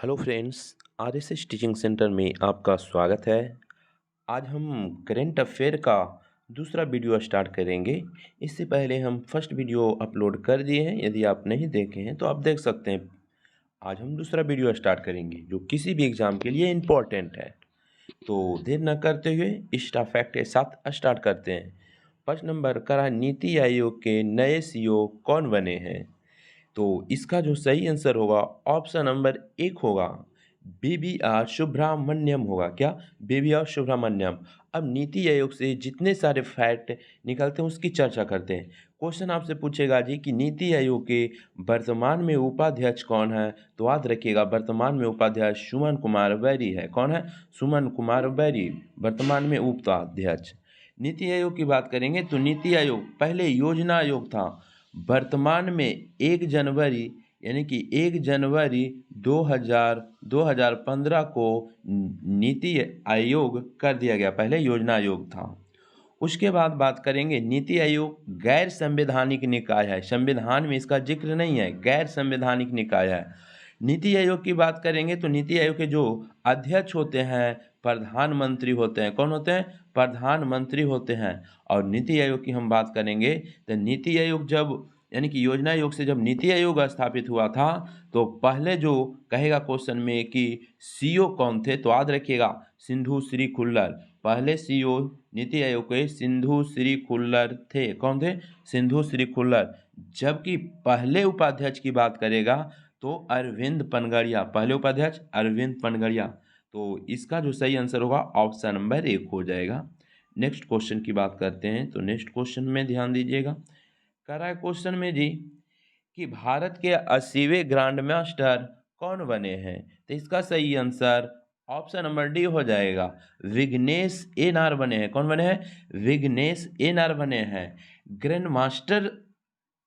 Hello friends, RSS teaching centre में आपका स्वागत है। आज हम करंट अफेयर का दूसरा वीडियो स्टार्ट करेंगे। इससे पहले हम फर्स्ट वीडियो अपलोड कर दिए हैं। यदि आप नहीं देखे हैं तो आप देख सकते हैं। आज हम दूसरा वीडियो स्टार्ट करेंगे जो किसी भी एग्ज़ाम के लिए इम्पोर्टेंट है। तो देर न करते हुए इंस्टा फैक्ट के साथ स्टार्ट करते हैं। फर्स्ट नंबर करा, नीति आयोग के नए सीईओ कौन बने हैं? तो इसका जो सही आंसर होगा ऑप्शन नंबर 1 होगा, BVR सुब्रमण्यम होगा। क्या? BVR सुब्रमण्यम। अब नीति आयोग से जितने सारे फैक्ट निकलते हैं उसकी चर्चा करते हैं। क्वेश्चन आपसे पूछेगा जी कि नीति आयोग के वर्तमान में उपाध्यक्ष कौन है? तो याद रखिएगा, वर्तमान में उपाध्यक्ष सुमन कुमार बैरी है। कौन है? सुमन कुमार बैरी वर्तमान में उपाध्यक्ष। नीति आयोग की बात करेंगे तो नीति आयोग पहले योजना आयोग था। वर्तमान में 1 जनवरी यानी कि 1 जनवरी 2015 को नीति आयोग कर दिया गया। पहले योजना आयोग था। उसके बाद बात करेंगे, नीति आयोग गैर संवैधानिक निकाय है। संविधान में इसका जिक्र नहीं है, गैर संवैधानिक निकाय है। नीति आयोग की बात करेंगे तो नीति आयोग के जो अध्यक्ष होते हैं प्रधानमंत्री होते हैं। कौन होते हैं? प्रधानमंत्री होते हैं। और नीति आयोग की हम बात करेंगे तो नीति आयोग जब यानी कि योजना आयोग से जब नीति आयोग स्थापित हुआ था तो पहले जो कहेगा क्वेश्चन में कि सीईओ कौन थे, तो याद रखिएगा सिंधु श्री खुल्लर। पहले सीईओ नीति आयोग के सिंधु श्री खुल्लर थे। कौन थे? सिंधु श्री खुल्लर। जबकि पहले उपाध्यक्ष की बात करेगा तो अरविंद पनगड़िया। पहले उपाध्यक्ष अरविंद पनगड़िया। तो इसका जो सही आंसर होगा ऑप्शन नंबर 1 हो जाएगा। नेक्स्ट क्वेश्चन की बात करते हैं तो नेक्स्ट क्वेश्चन में ध्यान दीजिएगा। कह रहा है क्वेश्चन में जी कि भारत के 80वें ग्रैंड मास्टर कौन बने हैं? तो इसका सही आंसर ऑप्शन नंबर डी हो जाएगा, विघ्नेश एनआर बने हैं। कौन बने हैं? विघ्नेश एनआर बने हैं। ग्रैंड मास्टर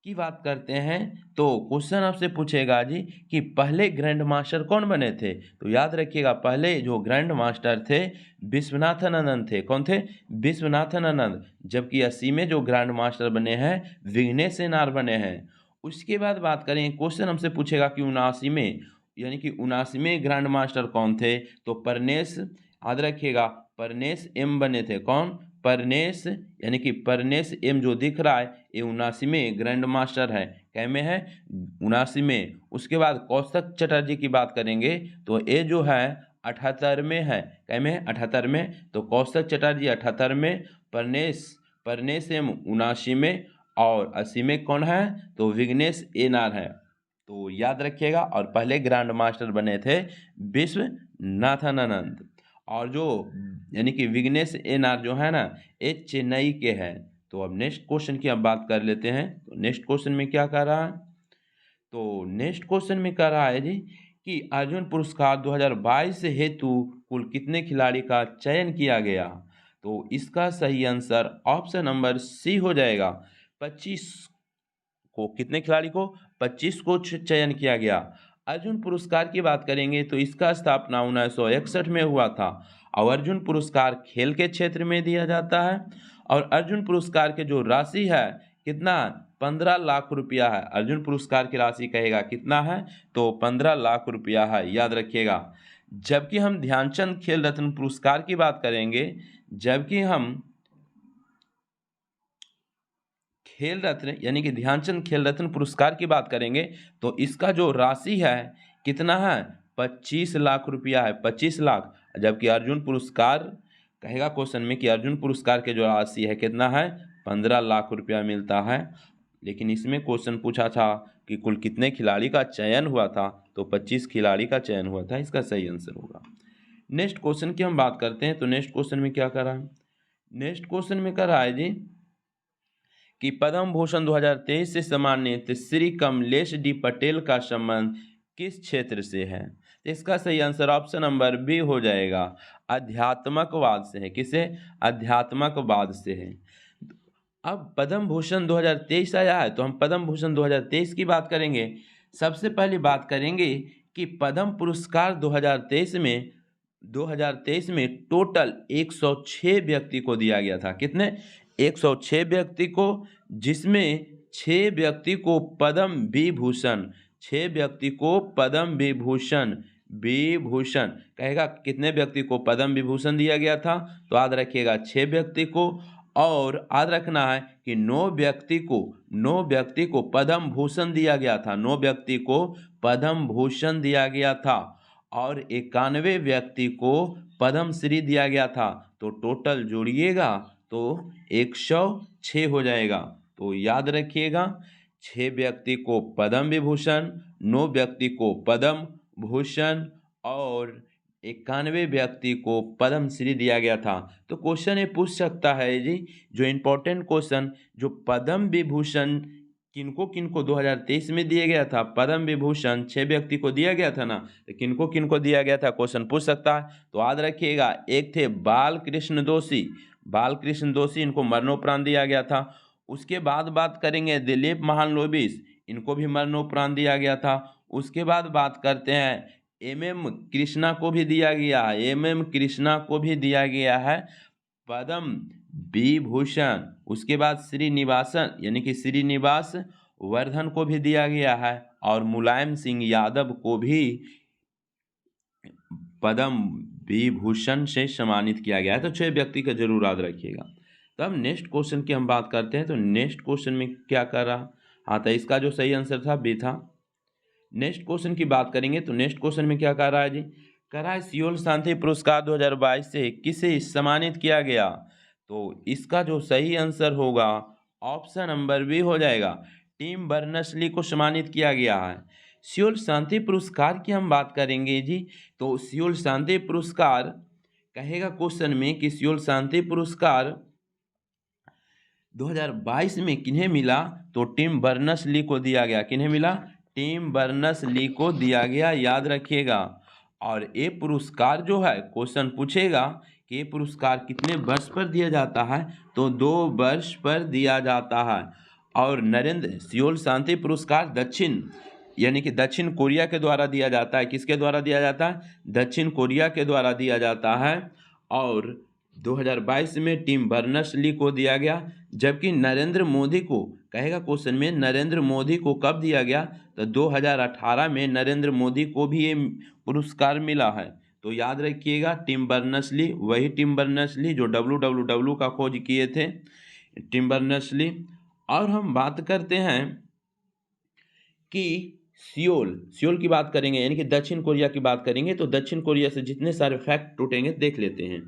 की बात करते हैं तो क्वेश्चन आपसे पूछेगा जी कि पहले ग्रैंड मास्टर कौन बने थे? तो याद रखिएगा पहले जो ग्रैंड मास्टर थे विश्वनाथन आनंद थे। कौन थे? विश्वनाथन आनंद। जबकि 80 में जो ग्रैंड मास्टर बने हैं विघ्नेश एनआर बने हैं। उसके बाद बात करें, क्वेश्चन हमसे पूछेगा कि 79 में यानी कि 79वें ग्रैंड मास्टर कौन थे? तो परनेश, याद रखिएगा परनेश एम बने थे। कौन? परनेश यानी कि परनेश एम जो दिख रहा है ये 79वें ग्रैंड मास्टर है। कै में है? 79 में। उसके बाद कौस्तुभ चटर्जी की बात करेंगे तो ये जो है 78 में है। कै में है? 78 में। तो कौस्तुभ चटर्जी 78 में, परनेश एम 79 में और 80 में कौन है? तो विघ्नेश एनआर है। तो याद रखिएगा। और पहले ग्रैंड मास्टर बने थे विश्वनाथन आनंद। और जो यानी कि विघ्नेश एनआर जो है ना ये चेन्नई के हैं। तो अब नेक्स्ट क्वेश्चन की अब बात कर लेते हैं। तो नेक्स्ट क्वेश्चन में क्या कह रहा है? तो नेक्स्ट क्वेश्चन में कह रहा है जी कि अर्जुन पुरस्कार 2022 हेतु कुल कितने खिलाड़ी का चयन किया गया? तो इसका सही आंसर ऑप्शन नंबर सी हो जाएगा, 25 को। कितने खिलाड़ी को? 25 को चयन किया गया। अर्जुन पुरस्कार की बात करेंगे तो इसका स्थापना 1961 में हुआ था। और अर्जुन पुरस्कार खेल के क्षेत्र में दिया जाता है। और अर्जुन पुरस्कार के जो राशि है कितना? 15 लाख रुपया है। अर्जुन पुरस्कार की राशि कहेगा कितना है? तो 15 लाख रुपया है, याद रखिएगा। जबकि हम ध्यानचंद खेल रत्न पुरस्कार की बात करेंगे, जबकि हम खेल रत्न यानी कि ध्यानचंद खेल रत्न पुरस्कार की बात करेंगे तो इसका जो राशि है कितना है? 25 लाख रुपया है, 25 लाख। जबकि अर्जुन पुरस्कार कहेगा क्वेश्चन में कि अर्जुन पुरस्कार के जो राशि है कितना है? 15 लाख रुपया मिलता है। लेकिन इसमें क्वेश्चन पूछा था कि कुल कितने खिलाड़ी का चयन हुआ था, तो 25 खिलाड़ी का चयन हुआ था। इसका सही आंसर होगा। नेक्स्ट क्वेश्चन की हम बात करते हैं तो नेक्स्ट क्वेश्चन में क्या कर रहा है? नेक्स्ट क्वेश्चन में कर रहा है जी कि पद्म भूषण 2023 से सम्मानित श्री कमलेश डी पटेल का संबंध किस क्षेत्र से है? तो इसका सही आंसर ऑप्शन नंबर बी हो जाएगा, अध्यात्मकवाद से है। किसे? अध्यात्मकवाद से है। अब पद्म भूषण 2023 आया है तो हम पद्म भूषण 2023 की बात करेंगे। सबसे पहले बात करेंगे कि पद्म पुरस्कार 2023 में टोटल 106 व्यक्ति को दिया गया था। कितने? 106 व्यक्ति को, जिसमें 6 व्यक्ति को पद्म विभूषण, 6 व्यक्ति को पद्म विभूषण विभूषण। कहेगा कितने व्यक्ति को पद्म विभूषण दिया गया था, तो याद रखिएगा 6 व्यक्ति को। और याद रखना है कि 9 व्यक्ति को पद्म भूषण दिया गया था, 9 व्यक्ति को पद्म भूषण दिया गया था और 91 व्यक्ति को पद्म श्री दिया गया था। तो टोटल जोड़िएगा तो 106 हो जाएगा। तो याद रखिएगा 6 व्यक्ति को पद्म विभूषण, 9 व्यक्ति को पद्म भूषण और 91 व्यक्ति को पद्म श्री दिया गया था। तो क्वेश्चन ये पूछ सकता है जी, जो इम्पोर्टेंट क्वेश्चन, जो पद्म विभूषण किनको किनको 2023 में दिया गया था, पद्म विभूषण 6 व्यक्ति को दिया गया था ना, तो किनको किनको दिया गया था क्वेश्चन पूछ सकता है। तो याद रखिएगा, एक थे बालकृष्ण दोषी, इनको मरणोपरांत दिया गया था। उसके बाद बात करेंगे दिलीप महालनोबिस, इनको भी मरणोपरांत दिया गया था। उसके बाद बात करते हैं MM कृष्णा को भी दिया गया है पद्म विभूषण। उसके बाद श्रीनिवासन यानी कि श्रीनिवास वर्धन को भी दिया गया है और मुलायम सिंह यादव को भी पद्म विभूषण से सम्मानित किया गया है। तो 6 व्यक्ति का जरूर याद रखिएगा। तो अब नेक्स्ट क्वेश्चन की हम बात करते हैं। तो नेक्स्ट क्वेश्चन में क्या कर रहा, हाँ, तो इसका जो सही आंसर था बी था। नेक्स्ट क्वेश्चन की बात करेंगे तो नेक्स्ट क्वेश्चन में क्या कर रहा है जी, कर रहा है सियोल शांति पुरस्कार 2022 से किसे सम्मानित किया गया। तो इसका जो सही आंसर होगा ऑप्शन नंबर बी हो जाएगा, टिम बर्नर्स-ली को सम्मानित किया गया है। सियोल शांति पुरस्कार की हम बात करेंगे जी, तो सियोल शांति पुरस्कार कहेगा क्वेश्चन में कि सियोल शांति पुरस्कार 2022 में किन्हें मिला, तो टिम बर्नर्स-ली को दिया गया। किन्हें मिला, टिम बर्नर्स-ली को दिया गया, याद रखिएगा। और ये पुरस्कार जो है क्वेश्चन पूछेगा कि ये पुरस्कार कितने वर्ष पर दिया जाता है, तो 2 वर्ष पर दिया जाता है। और सियोल शांति पुरस्कार दक्षिण कोरिया के द्वारा दिया जाता है। किसके द्वारा दिया जाता है, दक्षिण कोरिया के द्वारा दिया जाता है। और 2022 में टिम बर्नर्स-ली को दिया गया, जबकि नरेंद्र मोदी को कहेगा क्वेश्चन में नरेंद्र मोदी को कब दिया गया, तो 2018 में नरेंद्र मोदी को भी ये पुरस्कार मिला है। तो याद रखिएगा टिम बर्नर्स-ली, वही टिम बर्नर्स-ली जो WWW का खोज किए थे, टिम बर्नर्स-ली। और हम बात करते हैं कि सियोल की बात करेंगे, यानी कि दक्षिण कोरिया की बात करेंगे। तो दक्षिण कोरिया से जितने सारे फैक्ट टूटेंगे देख लेते हैं।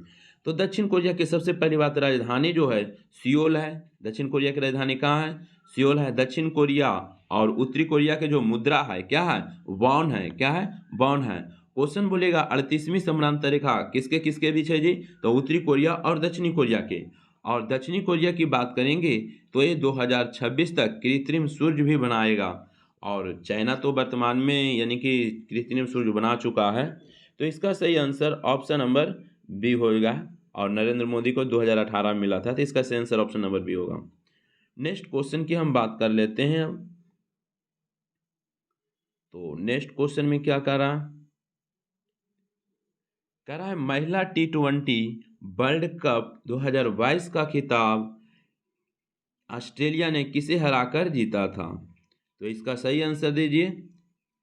तो दक्षिण कोरिया की सबसे पहली बात, राजधानी जो है सियोल है। दक्षिण कोरिया की राजधानी कहाँ है, सियोल है। दक्षिण कोरिया और उत्तरी कोरिया के जो मुद्रा है क्या है, वॉन है। क्या है, वॉन है। क्वेश्चन बोलेगा 38वीं समांतर रेखा किसके किसके बीच है जी, तो उत्तरी कोरिया और दक्षिणी कोरिया के। और दक्षिणी कोरिया की बात करेंगे तो ये 2026 तक कृत्रिम सूर्य भी बनाएगा। और चाइना तो वर्तमान में यानी कि कृत्रिम सूर्य बना चुका है। तो इसका सही आंसर ऑप्शन नंबर बी होगा। और नरेंद्र मोदी को 2018 में मिला था, तो इसका सही आंसर ऑप्शन नंबर बी होगा। नेक्स्ट क्वेश्चन की हम बात कर लेते हैं। तो नेक्स्ट क्वेश्चन में क्या कर रहा है महिला T20 वर्ल्ड कप 2022 का खिताब ऑस्ट्रेलिया ने किसे हराकर जीता था। तो इसका सही आंसर दीजिए।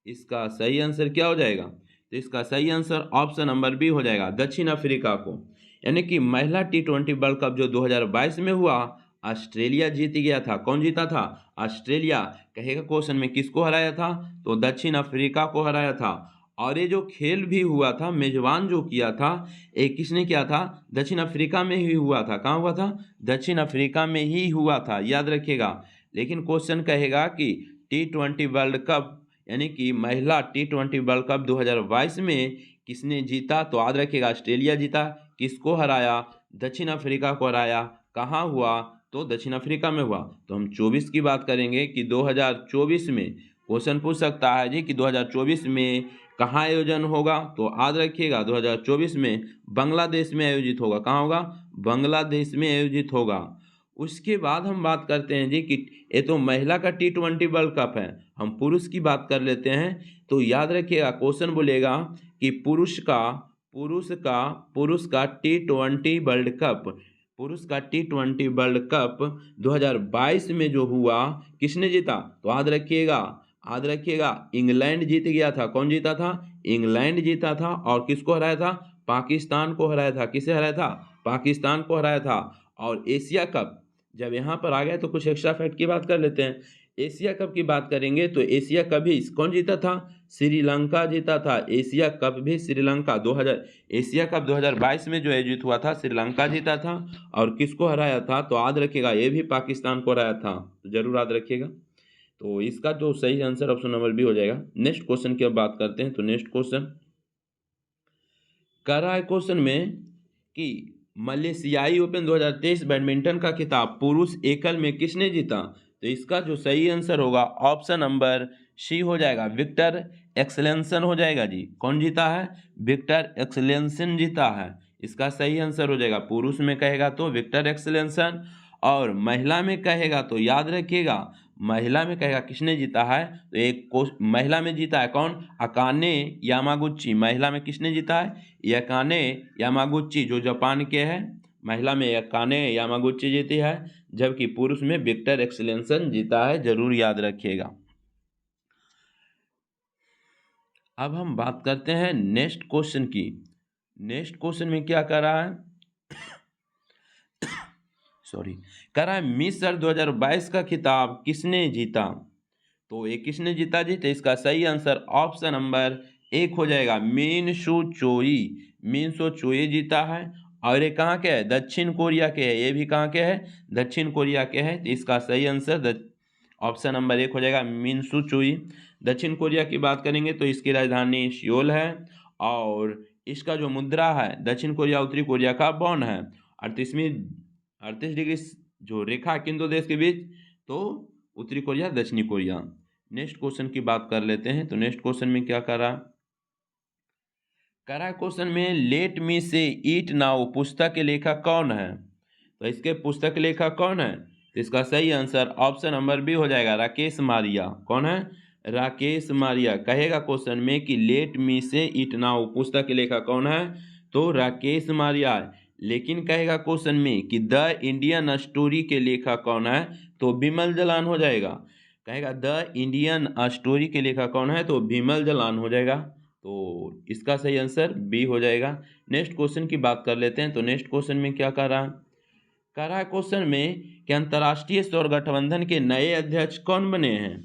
इसका सही आंसर क्या हो जाएगा, तो इसका सही आंसर ऑप्शन नंबर बी हो जाएगा, दक्षिण अफ्रीका को। यानी कि महिला T20 वर्ल्ड कप जो 2022 में हुआ, ऑस्ट्रेलिया जीत गया था। कौन जीता था, ऑस्ट्रेलिया। कहेगा क्वेश्चन में किसको हराया था, तो दक्षिण अफ्रीका को हराया था। और ये जो खेल भी हुआ था, मेजबान जो किया था, ये किसने किया था, दक्षिण अफ्रीका में ही हुआ था। कहाँ हुआ था, दक्षिण अफ्रीका में ही हुआ था, याद रखिएगा। लेकिन क्वेश्चन कहेगा कि T20 वर्ल्ड कप यानी कि महिला T20 वर्ल्ड कप 2022 में किसने जीता, तो याद रखिएगा ऑस्ट्रेलिया जीता। किसको हराया, दक्षिण अफ्रीका को हराया। कहाँ हुआ, तो दक्षिण अफ्रीका में हुआ। तो हम 24 की बात करेंगे कि 2024 में क्वेश्चन पूछ सकता है जी कि 2024 में कहाँ आयोजन होगा, तो याद रखिएगा 2024 में बांग्लादेश में आयोजित होगा। कहाँ होगा, बांग्लादेश में आयोजित होगा। उसके बाद हम बात करते हैं जी कि ये तो महिला का T20 वर्ल्ड कप है, हम पुरुष की बात कर लेते हैं। तो याद रखिएगा क्वेश्चन बोलेगा कि पुरुष का T20 वर्ल्ड कप 2022 में जो हुआ किसने जीता, तो याद रखिएगा याद रखिएगा इंग्लैंड जीत गया था। कौन जीता था? इंग्लैंड जीता था। और किसको हराया था? पाकिस्तान को हराया था। किसे हराया था? पाकिस्तान को हराया था। और एशिया कप, जब यहाँ पर आ गए तो कुछ एक्स्ट्रा फैक्ट की बात कर लेते हैं। एशिया कप की बात करेंगे तो एशिया कप भी कौन जीता था? श्रीलंका जीता था। एशिया कप भी श्रीलंका 2000 एशिया कप 2022 में जो आयोजित हुआ था श्रीलंका जीता था। और किसको हराया था? तो याद रखिएगा ये भी पाकिस्तान को हराया था। तो जरूर याद रखिएगा। तो इसका जो सही आंसर ऑप्शन नंबर बी हो जाएगा। नेक्स्ट क्वेश्चन की अब बात करते हैं। तो नेक्स्ट क्वेश्चन कह रहा है क्वेश्चन में कि मलेशियाई ओपन 2023 बैडमिंटन का खिताब पुरुष एकल में किसने जीता? तो इसका जो सही आंसर होगा ऑप्शन नंबर सी हो जाएगा, विक्टर एक्सेलेंसन हो जाएगा जी। कौन जीता है? विक्टर एक्सेलेंसन जीता है। इसका सही आंसर हो जाएगा। पुरुष में कहेगा तो विक्टर एक्सेलेंसन, और महिला में कहेगा तो याद रखिएगा महिला में कहेगा किसने जीता है? तो एक महिला में जीता है कौन? Akane Yamaguchi. महिला में किसने जीता है? अकाने यामागुची जो जापान के हैं। महिला में अकाने यामागुची जीती है, जबकि पुरुष में विक्टर एक्सेलेंसन जीता है। जरूर याद रखिएगा। अब हम बात करते हैं नेक्स्ट क्वेश्चन की। नेक्स्ट क्वेश्चन में क्या कर रहा है? कह रहा है मिस अर्थ 2022 का खिताब किसने जीता? तो ये किसने जीता जी? तो इसका सही आंसर ऑप्शन नंबर एक हो जाएगा, मिनशू चोई। मिनशू चोई जीता है। और ये कहाँ के है? दक्षिण कोरिया के है। ये भी कहाँ के है? दक्षिण कोरिया के है। तो इसका सही आंसर ऑप्शन नंबर एक हो जाएगा, मिनशू चोई। दक्षिण कोरिया की बात करेंगे तो इसकी राजधानी सियोल है। और इसका जो मुद्रा है दक्षिण कोरिया उत्तरी कोरिया का वॉन है। 38 डिग्री जो रेखा किन दो देश के बीच? तो उत्तरी कोरिया दक्षिणी कोरिया। नेक्स्ट क्वेश्चन की बात कर लेते हैं। तो नेक्स्ट क्वेश्चन में क्या करा? क्वेश्चन में लेट मी से ईट नाउ पुस्तक के लेखक कौन है? तो इसके पुस्तक लेखक कौन है? तो इसका सही आंसर ऑप्शन नंबर बी हो जाएगा, राकेश मारिया। कौन है? राकेश मारिया। कहेगा क्वेश्चन में कि लेट मी से ईट नाउ पुस्तक के लेखक कौन है? तो राकेश मारिया। लेकिन कहेगा क्वेश्चन में कि द इंडियन स्टोरी के लेखक कौन है? तो बिमल जलान हो जाएगा। कहेगा द इंडियन स्टोरी के लेखक कौन है? तो बिमल जलान हो जाएगा। तो इसका सही आंसर बी हो जाएगा। नेक्स्ट क्वेश्चन की बात कर लेते हैं। तो नेक्स्ट क्वेश्चन में क्या कर रहा है क्वेश्चन में कि अंतर्राष्ट्रीय सौर गठबंधन के नए अध्यक्ष कौन बने हैं?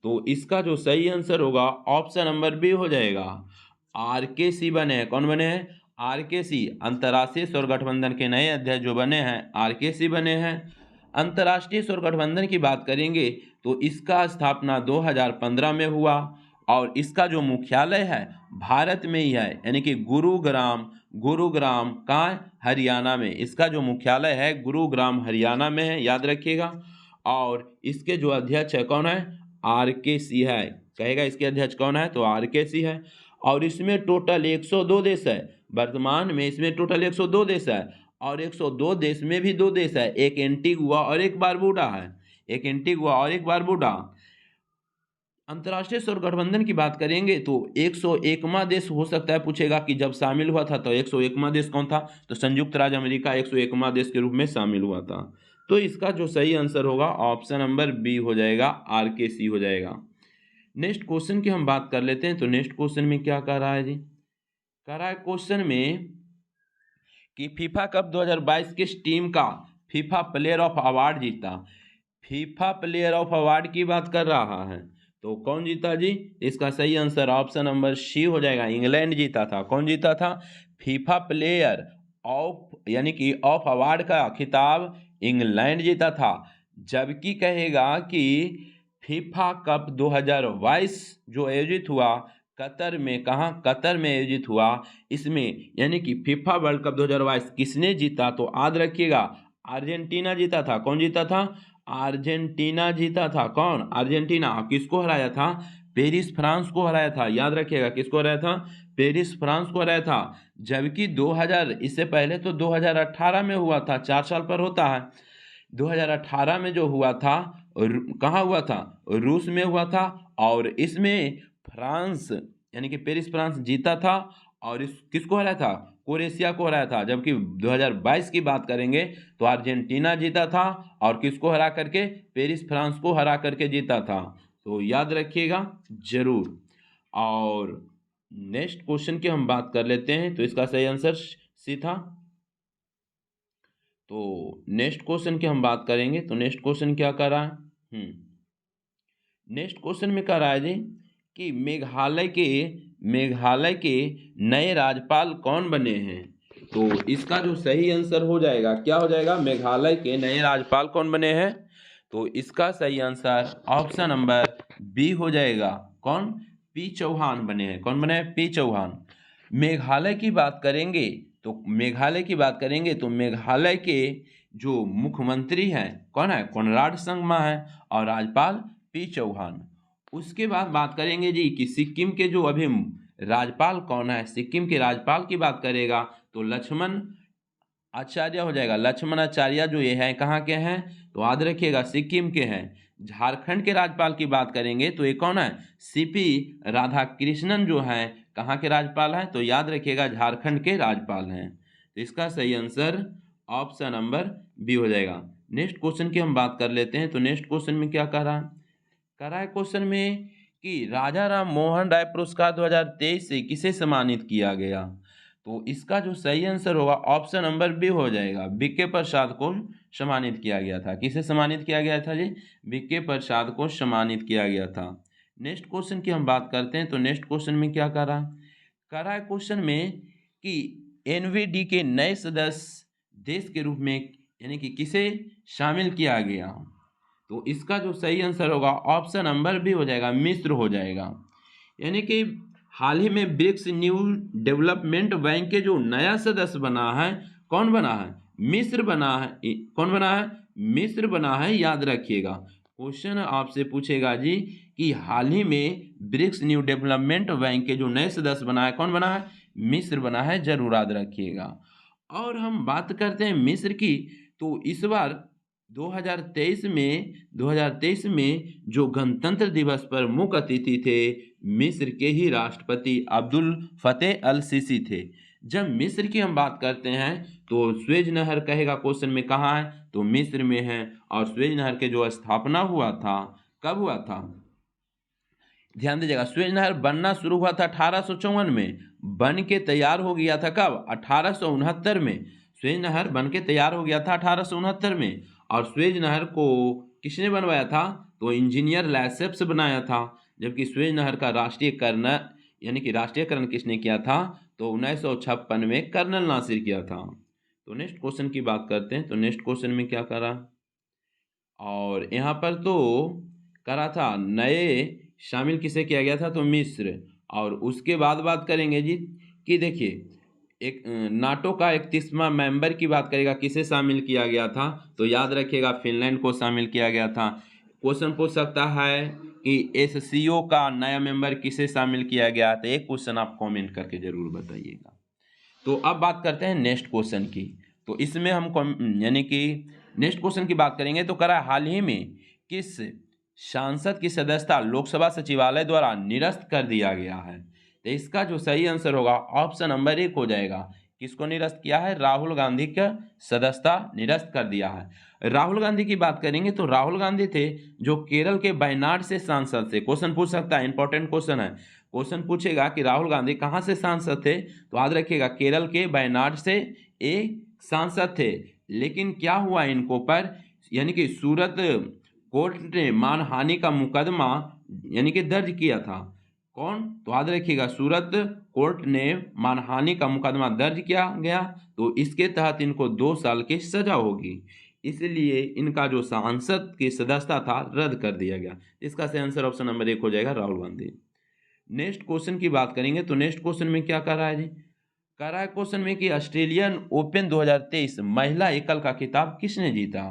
तो इसका जो सही आंसर होगा ऑप्शन नंबर बी हो जाएगा, RKC बने हैं। कौन बने हैं? RKC। अंतर्राष्ट्रीय सौर गठबंधन के नए अध्यक्ष जो बने हैं RKC बने हैं। अंतर्राष्ट्रीय सौर गठबंधन की बात करेंगे तो इसका स्थापना 2015 में हुआ। और इसका जो मुख्यालय है भारत में ही है, यानी कि गुरुग्राम कहाँ? हरियाणा में। इसका जो मुख्यालय है गुरुग्राम हरियाणा में है, याद रखिएगा। और इसके जो अध्यक्ष है कौन है? RKC है। कहेगा इसके अध्यक्ष कौन है? तो RKC है। और इसमें टोटल 102 देश है। वर्तमान में इसमें टोटल 102 देश है। और 102 देश में भी 2 देश है, एक एंटीगुआ और एक बारबुडा है। एक एंटीगुआ और एक बारबुडा। अंतर्राष्ट्रीय सौर गठबंधन की बात करेंगे तो 101वां देश हो सकता है पूछेगा कि जब शामिल हुआ था तो 101वां देश कौन था? तो संयुक्त राज्य अमेरिका 101वां देश के रूप में शामिल हुआ था। तो इसका जो सही आंसर होगा ऑप्शन नंबर बी हो जाएगा, RKC हो जाएगा। नेक्स्ट क्वेश्चन की हम बात कर लेते हैं। तो नेक्स्ट क्वेश्चन में क्या कह रहा है जी? कह रहा है क्वेश्चन में कि फीफा कप 2022 किस टीम का फीफा प्लेयर ऑफ अवार्ड जीता? फीफा प्लेयर ऑफ अवार्ड की बात कर रहा है। तो कौन जीता जी? इसका सही आंसर ऑप्शन नंबर सी हो जाएगा, इंग्लैंड जीता था। कौन जीता था? फीफा प्लेयर ऑफ यानी कि ऑफ अवार्ड का खिताब इंग्लैंड जीता था। जबकि कहेगा कि फीफा कप 2022 जो आयोजित हुआ कतर में, कहाँ? कतर में आयोजित हुआ। इसमें यानी कि फीफा वर्ल्ड कप 2022 किसने जीता? तो याद रखिएगा अर्जेंटीना जीता था। कौन जीता था? अर्जेंटीना जीता था। कौन? अर्जेंटीना। किसको हराया था? पेरिस फ्रांस को हराया था। याद रखिएगा किसको हराया था? पेरिस फ्रांस को हराया था। जबकि 2000 इससे पहले तो 2018 में हुआ था, 4 साल पर होता है। 2018 में जो हुआ था कहाँ हुआ था? रूस में हुआ था। और इसमें फ्रांस यानी कि पेरिस फ्रांस जीता था। और इस किसको हराया था? क्रोएशिया को हराया था। जबकि 2022 की बात करेंगे तो अर्जेंटीना जीता था। और किसको हरा करके? पेरिस फ्रांस को हरा करके जीता था। तो याद रखिएगा जरूर। और नेक्स्ट क्वेश्चन की हम बात कर लेते हैं। तो इसका सही आंसर सी था। तो नेक्स्ट क्वेश्चन की हम बात करेंगे। तो नेक्स्ट क्वेश्चन क्या कर रहा है? नेक्स्ट क्वेश्चन में कह रहा है जी कि मेघालय के नए राज्यपाल कौन बने हैं? तो इसका जो सही आंसर हो जाएगा, क्या हो जाएगा? मेघालय के नए राज्यपाल कौन बने हैं? तो इसका सही आंसर ऑप्शन नंबर बी हो जाएगा। कौन? पी चौहान बने हैं। कौन बने हैं? पी चौहान। मेघालय की बात करेंगे तो मेघालय के जो मुख्यमंत्री हैं कौन है? कोनराड संगमा है और राज्यपाल पी चौहान। उसके बाद बात करेंगे जी कि सिक्किम के जो अभी राज्यपाल कौन है? सिक्किम के राज्यपाल की बात करेगा तो लक्ष्मण आचार्य हो जाएगा। लक्ष्मण आचार्य जो ये हैं कहाँ के हैं? तो याद रखिएगा सिक्किम के हैं। झारखंड के राज्यपाल की बात करेंगे तो ये कौन है? सीपी राधाकृष्णन जो हैं कहाँ के राज्यपाल हैं? तो याद रखिएगा झारखंड के राज्यपाल हैं। तो इसका सही आंसर ऑप्शन नंबर बी हो जाएगा। नेक्स्ट क्वेश्चन की हम बात कर लेते हैं। तो नेक्स्ट क्वेश्चन में क्या कर रहा है क्वेश्चन में कि राजा राम मोहन राय पुरस्कार 2023 से किसे सम्मानित किया गया? तो इसका जो सही आंसर होगा ऑप्शन नंबर बी हो जाएगा। बीके प्रसाद को सम्मानित किया गया था। किसे सम्मानित किया गया था जी? बीके प्रसाद को सम्मानित किया गया था। नेक्स्ट क्वेश्चन की हम बात करते हैं। तो नेक्स्ट क्वेश्चन में क्या कर रहा है क्वेश्चन में कि एनवीडी के नए सदस्य देश के रूप में यानी कि किसे शामिल किया गया? तो इसका जो सही आंसर होगा ऑप्शन नंबर बी हो जाएगा, मिस्र हो जाएगा। यानी कि हाल ही में ब्रिक्स न्यू डेवलपमेंट बैंक के जो नया सदस्य बना है, कौन बना है? मिस्र बना है। कौन बना है? मिस्र बना है। याद रखिएगा क्वेश्चन आपसे पूछेगा जी कि हाल ही में ब्रिक्स न्यू डेवलपमेंट बैंक के जो नए सदस्य बना है, कौन बना है? मिस्र बना है। जरूर याद रखिएगा। और हम बात करते हैं मिस्र की। तो इस बार 2023 में जो गणतंत्र दिवस पर मुख्य अतिथि थे मिस्र के ही राष्ट्रपति अब्दुल फतेह अल सीसी थे। जब मिस्र की हम बात करते हैं तो स्वेज नहर कहेगा क्वेश्चन में कहाँ है? तो मिस्र में है। और स्वेज नहर के जो स्थापना हुआ था, कब हुआ था? ध्यान दीजिएगा, स्वेज नहर बनना शुरू हुआ था 1854 में। बन के तैयार हो गया था कब? 1869 में। स्वेज नहर बन के तैयार हो गया था 1869 में। और स्वेज नहर को किसने बनवाया था? तो इंजीनियर लैसेप्स बनाया था। जबकि स्वेज नहर का राष्ट्रीयकरण यानी कि राष्ट्रीयकरण किसने किया था? तो 1956 में कर्नल नासिर किया था। तो नेक्स्ट क्वेश्चन की बात करते हैं। तो नेक्स्ट क्वेश्चन में क्या करा? और यहाँ पर तो करा था नए शामिल किसे किया गया था? तो मिस्र। और उसके बाद बात करेंगे जी कि देखिए एक नाटो का 31वां मेंबर की बात करेगा, किसे शामिल किया गया था? तो याद रखिएगा फिनलैंड को शामिल किया गया था। क्वेश्चन पूछ सकता है कि एससीओ का नया मेंबर किसे शामिल किया गया? तो एक क्वेश्चन आप कमेंट करके जरूर बताइएगा। तो अब बात करते हैं नेक्स्ट क्वेश्चन की। तो इसमें हम यानी कि नेक्स्ट क्वेश्चन की बात करेंगे। तो करा हाल ही में किस सांसद की सदस्यता लोकसभा सचिवालय द्वारा निरस्त कर दिया गया है? तो इसका जो सही आंसर होगा ऑप्शन नंबर 1 हो जाएगा। किसको निरस्त किया है? राहुल गांधी का सदस्यता निरस्त कर दिया है। राहुल गांधी की बात करेंगे तो राहुल गांधी थे जो केरल के वायनाड से सांसद थे। क्वेश्चन पूछ सकता है, इंपॉर्टेंट क्वेश्चन है। क्वेश्चन पूछेगा कि राहुल गांधी कहाँ से सांसद थे? तो याद रखिएगा केरल के वायनाड से एक सांसद थे। लेकिन क्या हुआ इनको पर यानी कि सूरत कोर्ट ने मानहानि का मुकदमा यानी कि दर्ज किया था। कौन? तो याद रखिएगा सूरत कोर्ट ने मानहानि का मुकदमा दर्ज किया गया। तो इसके तहत इनको 2 साल की सजा होगी। इसलिए इनका जो सांसद की सदस्यता था रद्द कर दिया गया। इसका सही आंसर ऑप्शन नंबर 1 हो जाएगा, राहुल गांधी। नेक्स्ट क्वेश्चन की बात करेंगे। तो नेक्स्ट क्वेश्चन में क्या कर रहा है जी? कर रहा है क्वेश्चन में कि ऑस्ट्रेलियन ओपन 2023 महिला एकल का खिताब किसने जीता?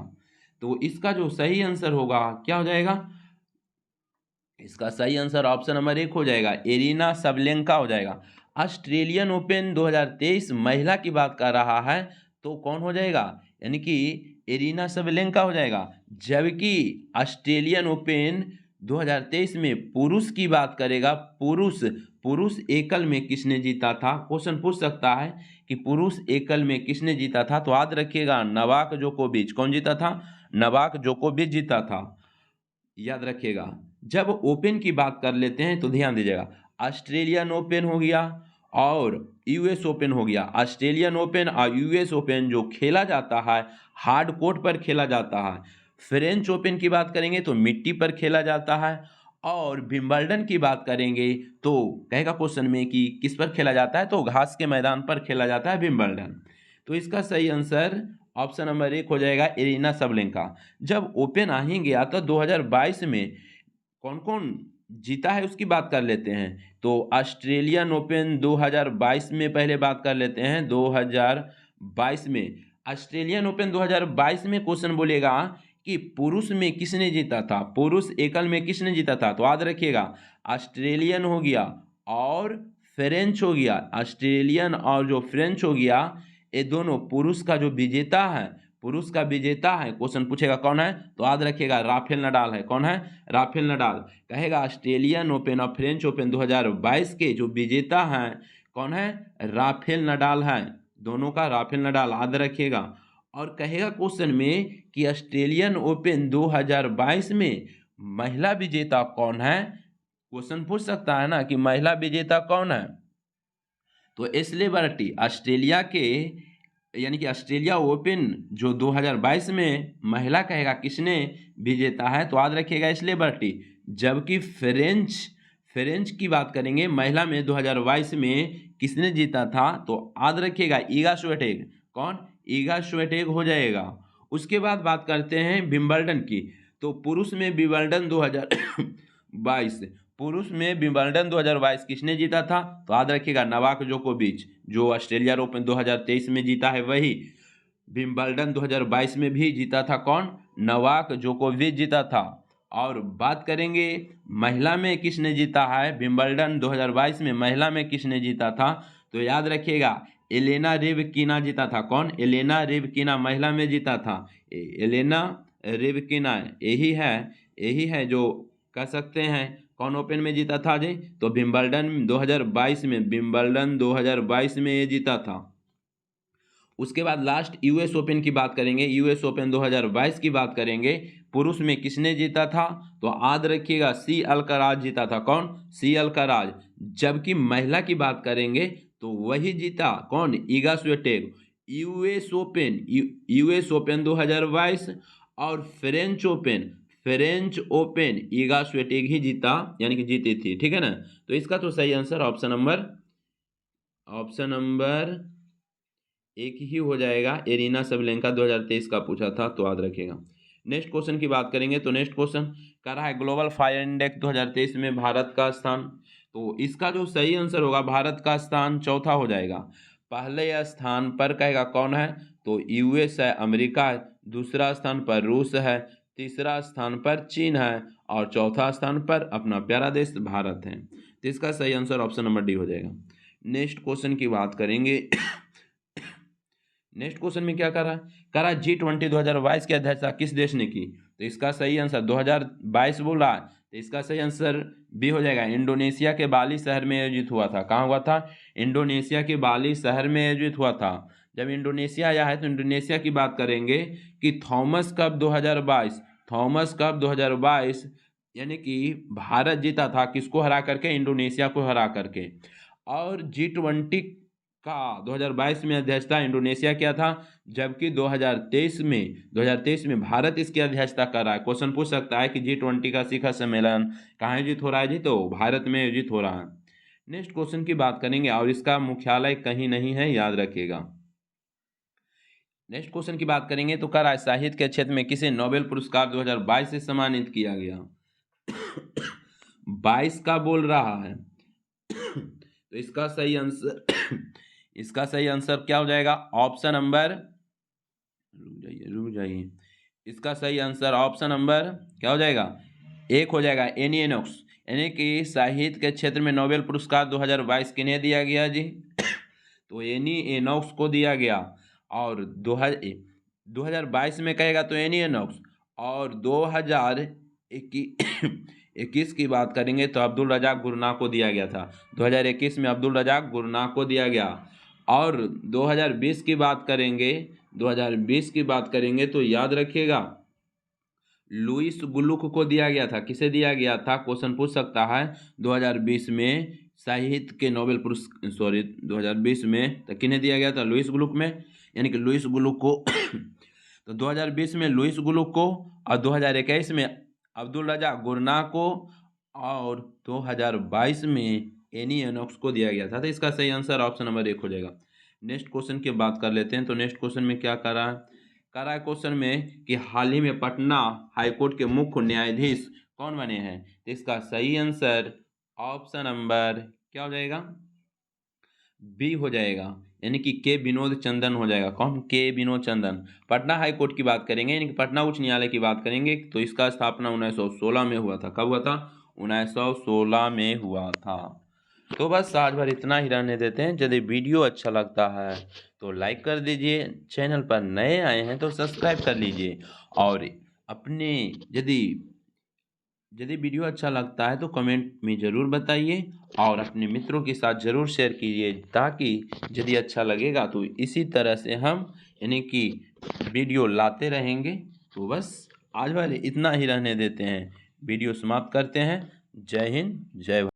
तो इसका जो सही आंसर होगा क्या हो जाएगा? इसका सही आंसर ऑप्शन नंबर 1 हो जाएगा, एरिना सबलेंका हो जाएगा। ऑस्ट्रेलियन ओपन 2023 महिला की बात कर रहा है तो कौन हो जाएगा? यानी कि एरिना सबलेंका हो जाएगा। जबकि ऑस्ट्रेलियन ओपन 2023 में पुरुष की बात करेगा, पुरुष एकल में किसने जीता था? क्वेश्चन पूछ सकता है कि पुरुष एकल में किसने जीता था? तो याद रखिएगा नोवाक जोकोविच। कौन जीता था? नोवाक जोकोविच जीता था। याद रखिएगा। जब ओपन की बात कर लेते हैं तो ध्यान दीजिएगा, ऑस्ट्रेलियन ओपन हो गया और यूएस ओपन हो गया। ऑस्ट्रेलियन ओपन और यूएस ओपन जो खेला जाता है हार्ड कोर्ट पर खेला जाता है। फ्रेंच ओपन की बात करेंगे तो मिट्टी पर खेला जाता है। और विंबलडन की बात करेंगे तो कहेगा क्वेश्चन में कि किस पर खेला जाता है, तो घास के मैदान पर खेला जाता है विंबलडन। तो इसका सही आंसर ऑप्शन नंबर 1 हो जाएगा एरिना सबलेंका। जब ओपन आ ही गया तो 2022 में कौन कौन जीता है उसकी बात कर लेते हैं। तो ऑस्ट्रेलियन ओपन 2022 में पहले बात कर लेते हैं। 2022 में ऑस्ट्रेलियन ओपन 2022 में क्वेश्चन बोलेगा कि पुरुष में किसने जीता था, पुरुष एकल में किसने जीता था। तो याद रखिएगा, ऑस्ट्रेलियन हो गया और फ्रेंच हो गया। ऑस्ट्रेलियन और जो फ्रेंच हो गया, ये दोनों पुरुष का जो विजेता है, पुरुष का विजेता है, क्वेश्चन पूछेगा कौन है तो याद रखिएगा राफेल नडाल है। कौन है? Rafael Nadal. कहेगा ऑस्ट्रेलियन ओपन और फ्रेंच ओपन 2022 के जो विजेता हैं कौन है? राफेल नडाल है। दोनों का राफेल नडाल याद रखिएगा। और कहेगा क्वेश्चन में कि ऑस्ट्रेलियन ओपन 2022 में महिला विजेता कौन है। क्वेश्चन पूछ सकता है ना कि महिला विजेता कौन है। तो एशले बार्टी ऑस्ट्रेलिया के, यानी कि ऑस्ट्रेलिया ओपन जो 2022 में महिला कहेगा किसने विजेता है, तो याद रखिएगा एशले बार्टी। जबकि फ्रेंच की बात करेंगे महिला में 2022 में किसने जीता था, तो याद रखिएगा ईगा स्वीटेग। कौन? ईगा स्वीटेग हो जाएगा। उसके बाद बात करते हैं विंबलडन की। तो पुरुष में विंबलडन 2022, पुरुष में विंबलडन 2022 किसने जीता था, तो याद रखिएगा नोवाक जोकोविच। जो ऑस्ट्रेलिया ओपन 2023 में जीता है वही विंबलडन 2022 में भी जीता था। कौन? नोवाक जोकोविच जीता था। और बात करेंगे महिला में किसने जीता है विंबलडन 2022 में, महिला में किसने जीता था, तो याद रखिएगा एलेना रिबकिना जीता था। कौन? एलेना रिबकिना महिला में जीता था। एलेना रिबकिना यही है जो कह सकते हैं कौन ओपन में जीता था जी, तो विंबलडन 2022 में, विंबलडन 2022 में ये जीता था। उसके बाद लास्ट यूएस ओपन की बात करेंगे। यूएस ओपन 2022 की बात करेंगे, पुरुष में किसने जीता था, तो याद रखिएगा सी अल्कराज जीता था। कौन? सी अल्कराज। जबकि महिला की बात करेंगे तो वही जीता कौन? ईगा स्वीटेग। यूएस ओपन 2022 और फ्रेंच ओपन ईगा स्वीटेग ही जीता, यानी कि जीती थी। ठीक है ना। तो इसका तो सही आंसर ऑप्शन नंबर 1 ही हो जाएगा। एरिना सबलेंका 2023 का पूछा था, तो याद रखिएगा। नेक्स्ट क्वेश्चन की बात करेंगे तो नेक्स्ट क्वेश्चन कर रहा है ग्लोबल फायर इंडेक्स 2023 में भारत का स्थान। तो इसका जो सही आंसर होगा भारत का स्थान चौथा हो जाएगा। पहले स्थान पर कहेगा कौन है, तो यूएस है, अमेरिका है। दूसरा स्थान पर रूस है। तीसरा स्थान पर चीन है और चौथा स्थान पर अपना प्यारा देश भारत है। तो इसका सही आंसर ऑप्शन नंबर डी हो जाएगा। नेक्स्ट क्वेश्चन की बात करेंगे। नेक्स्ट क्वेश्चन में क्या कर रहा है G20 2022 की अध्यक्षता किस देश ने की, तो इसका सही आंसर 2022 बोल रहा है, तो इसका सही आंसर बी हो जाएगा। इंडोनेशिया के बाली शहर में आयोजित हुआ था। कहाँ हुआ था? इंडोनेशिया के बाली शहर में आयोजित हुआ था। जब इंडोनेशिया आया है तो इंडोनेशिया की बात करेंगे कि थॉमस कप 2022 यानी कि भारत जीता था। किसको हरा करके? इंडोनेशिया को हरा करके। और G20 का 2022 में अध्यक्षता इंडोनेशिया किया था, जबकि 2023 में भारत इसकी अध्यक्षता कर रहा है। क्वेश्चन पूछ सकता है कि G20 का शिखर सम्मेलन कहाँ आयोजित हो रहा है जी, तो भारत में आयोजित हो रहा है। नेक्स्ट क्वेश्चन की बात करेंगे और इसका मुख्यालय कहीं नहीं है, याद रखिएगा। नेक्स्ट क्वेश्चन की बात करेंगे तो कर रहा है साहित्य के क्षेत्र में किसे नोबेल पुरस्कार 2022 से सम्मानित किया गया। 22 का बोल रहा है। तो इसका सही आंसर क्या हो जाएगा? ऑप्शन नंबर, रुक जाइए, इसका सही आंसर ऑप्शन नंबर क्या हो जाएगा? 1 हो जाएगा। एनी एनोक्स, यानी कि साहित्य के क्षेत्र में नोबेल पुरस्कार 2022 किन्हें दिया गया जी? तो एनी एनोक्स को दिया गया। और 2022 में कहेगा तो एनी एनोक्स, और 2021 की बात करेंगे तो अब्दुल रज़ाक गुरनाह को दिया गया था। 2021 में अब्दुल रज़ाक गुरनाह को दिया गया। और 2020 की बात करेंगे तो याद रखिएगा लुईस ग्लुक को दिया गया था। किसे दिया गया था, क्वेश्चन पूछ सकता है 2020 में साहित्य के नोबेल पुरस्कार, 2020 में तो किन्हें दिया गया था, लुईस ग्लुक में, यानी कि लुईस ग्लुक को तो 2020 में लुईस ग्लुक को, और 2021 में अब्दुल रज़ा गुरनाह को, और 2022 में एनी लेनोक्स को दिया गया था। तो इसका सही आंसर ऑप्शन नंबर 1 हो जाएगा। नेक्स्ट क्वेश्चन की बात कर लेते हैं। तो नेक्स्ट क्वेश्चन में क्या कर रहा है क्वेश्चन में कि हाल ही में पटना हाईकोर्ट के मुख्य न्यायाधीश कौन बने हैं। तो इसका सही आंसर ऑप्शन नंबर क्या हो जाएगा, बी हो जाएगा, यानी कि के विनोद चंदन हो जाएगा। कौन, के विनोद चंदन। पटना हाई कोर्ट की बात करेंगे, यानी कि पटना उच्च न्यायालय की बात करेंगे, तो इसका स्थापना 1916 में हुआ था। कब हुआ था, 1916 में हुआ था। तो बस आज भर इतना ही रहने देते हैं। यदि वीडियो अच्छा लगता है तो लाइक कर दीजिए, चैनल पर नए आए हैं तो सब्सक्राइब कर लीजिए, और अपने यदि वीडियो अच्छा लगता है तो कमेंट में ज़रूर बताइए, और अपने मित्रों के साथ ज़रूर शेयर कीजिए, ताकि यदि अच्छा लगेगा तो इसी तरह से हम यानी कि वीडियो लाते रहेंगे। तो बस आज भर इतना ही रहने देते हैं, वीडियो समाप्त करते हैं। जय हिंद, जय भारत।